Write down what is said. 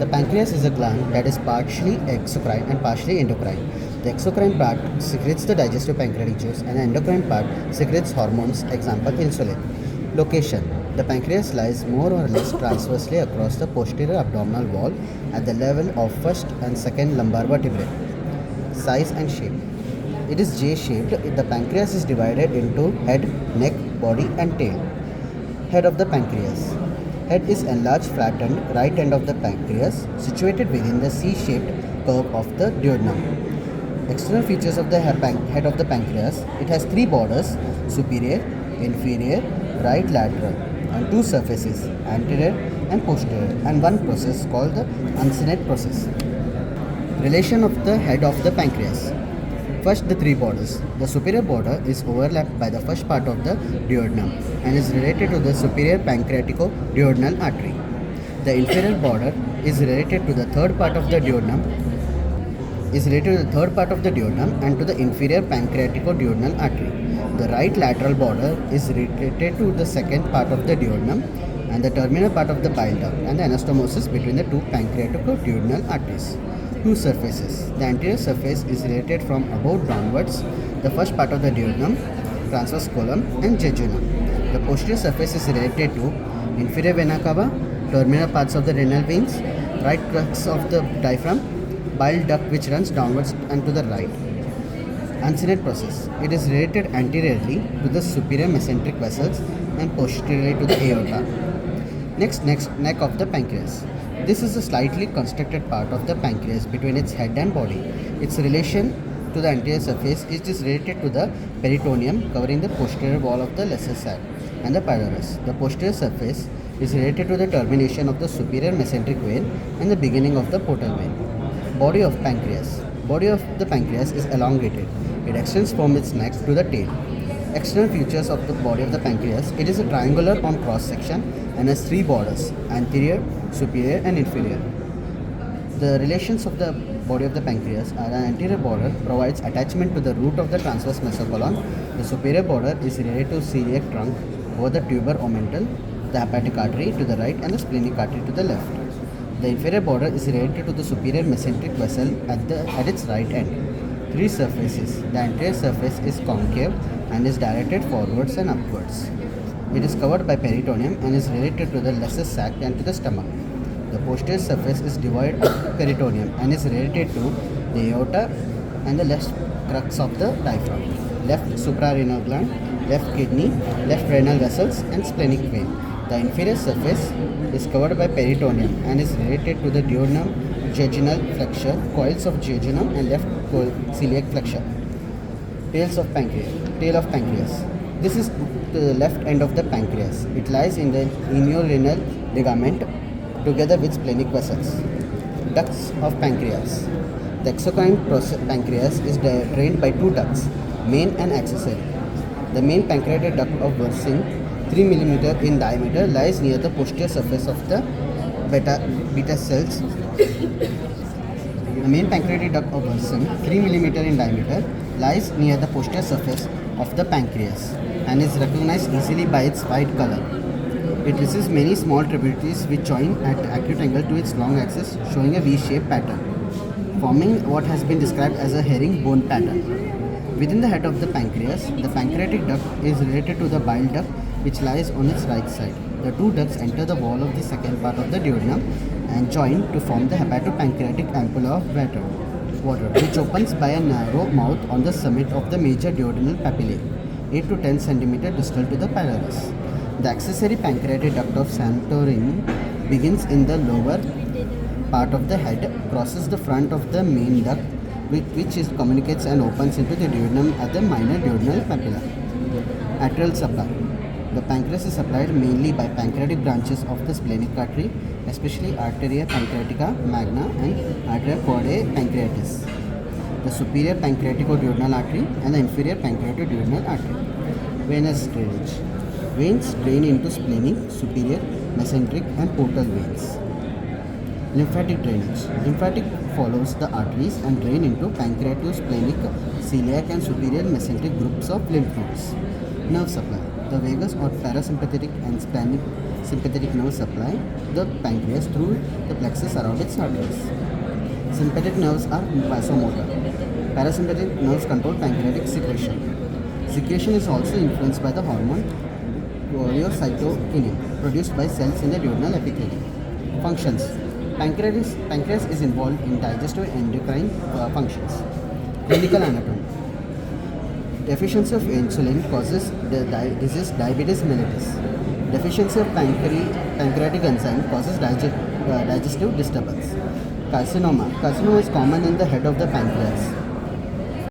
The pancreas is a gland that is partially exocrine and partially endocrine. The exocrine part secretes the digestive pancreatic juice and the endocrine part secretes hormones, example insulin. Location: the pancreas lies more or less transversely across the posterior abdominal wall at the level of first and second lumbar vertebrae. Size and shape: it is J-shaped. The pancreas is divided into head, neck, body and tail. Head of the pancreas. Head is enlarged, flattened right end of the pancreas, situated within the C-shaped curve of the duodenum. External features of the head of the pancreas: it has three borders: superior, inferior, right lateral, and two surfaces, anterior and posterior, and one process called the uncinate process. Relation of the head of the pancreas. First, the three borders. The superior border is overlapped by the first part of the duodenum and is related to the superior pancreatico-duodenal artery. The inferior border is related to the third part of the duodenum and to the inferior pancreatico-duodenal artery. The right lateral border is related to the second part of the duodenum and the terminal part of the bile duct and the anastomosis between the two pancreatico-duodenal arteries. Two surfaces. The anterior surface is related from above downwards, the first part of the duodenum, transverse colon and jejunum. The posterior surface is related to inferior vena cava, terminal parts of the renal veins, right crux of the diaphragm, bile duct which runs downwards and to the right. Uncinate process. It is related anteriorly to the superior mesenteric vessels and posteriorly to the aorta. Next, neck of the pancreas. This is a slightly constructed part of the pancreas between its head and body. Its relation to the anterior surface is related to the peritoneum covering the posterior wall of the lesser sac and the pylorus. The posterior surface is related to the termination of the superior mesenteric vein and the beginning of the portal vein. Body of pancreas. Body of the pancreas is elongated. It extends from its neck to the tail. External features of the body of the pancreas: it is a triangular on cross section and has three borders: anterior, superior and inferior. The relations of the body of the pancreas are: an anterior border provides attachment to the root of the transverse mesocolon. The superior border is related to celiac trunk over the tuber omental, the hepatic artery to the right and the splenic artery to the left. The inferior border is related to the superior mesenteric vessel at its right end. Three surfaces. The anterior surface is concave and is directed forwards and upwards. It is covered by peritoneum and is related to the lesser sac and to the stomach. The posterior surface is devoid of peritoneum and is related to the aorta and the left crux of the diaphragm, left suprarenal gland, left kidney, left renal vessels and splenic vein. The inferior surface is covered by peritoneum and is related to the duodenum, jejunal flexure, coils of jejunum and left celiac flexure. Tail of pancreas. This is the left end of the pancreas. It lies in the inorenal ligament together with splenic vessels. Ducts of pancreas. The exocrine pancreas is drained by two ducts, main and accessory. The main pancreatic duct of Wirsing, 3 mm in diameter, lies near the posterior surface of the beta cells. The main pancreatic duct of Wirsing, 3 mm in diameter, lies near the posterior surface of the pancreas and is recognized easily by its white color. It receives many small tributaries which join at acute angle to its long axis, showing a V-shaped pattern, forming what has been described as a herringbone pattern. Within the head of the pancreas, the pancreatic duct is related to the bile duct which lies on its right side. The two ducts enter the wall of the second part of the duodenum and join to form the hepatopancreatic ampulla of water, which opens by a narrow mouth on the summit of the major duodenal papillae, 8 to 10 cm distal to the pylorus. The accessory pancreatic duct of Santorini begins in the lower part of the head, crosses the front of the main duct, which communicates and opens into the duodenum at the minor duodenal papilla. Arterial supply. The pancreas is supplied mainly by pancreatic branches of the splenic artery, especially arteria pancreatica magna and arteria chordae pancreatis, the superior pancreatico-duodenal artery and the inferior pancreatico-duodenal artery. Venous drainage. Veins drain into splenic, superior, mesenteric and portal veins. Lymphatic drainage. Lymphatic follows the arteries and drain into pancreatosplenic, celiac and superior mesenteric groups of lymph nodes. Nerve supply. The vagus or parasympathetic and Sympathetic nerves supply the pancreas through the plexus around its arteries. Sympathetic nerves are vasomotor. Parasympathetic nerves control pancreatic secretion. Secretion is also influenced by the hormone cholecytokinin produced by cells in the duodenal epithelium. Functions. Pancreas is involved in digestive and endocrine functions. Clinical anatomy. Deficiency of insulin causes disease diabetes mellitus. Deficiency of pancreatic enzyme causes digestive disturbance. Carcinoma. Carcinoma is common in the head of the pancreas.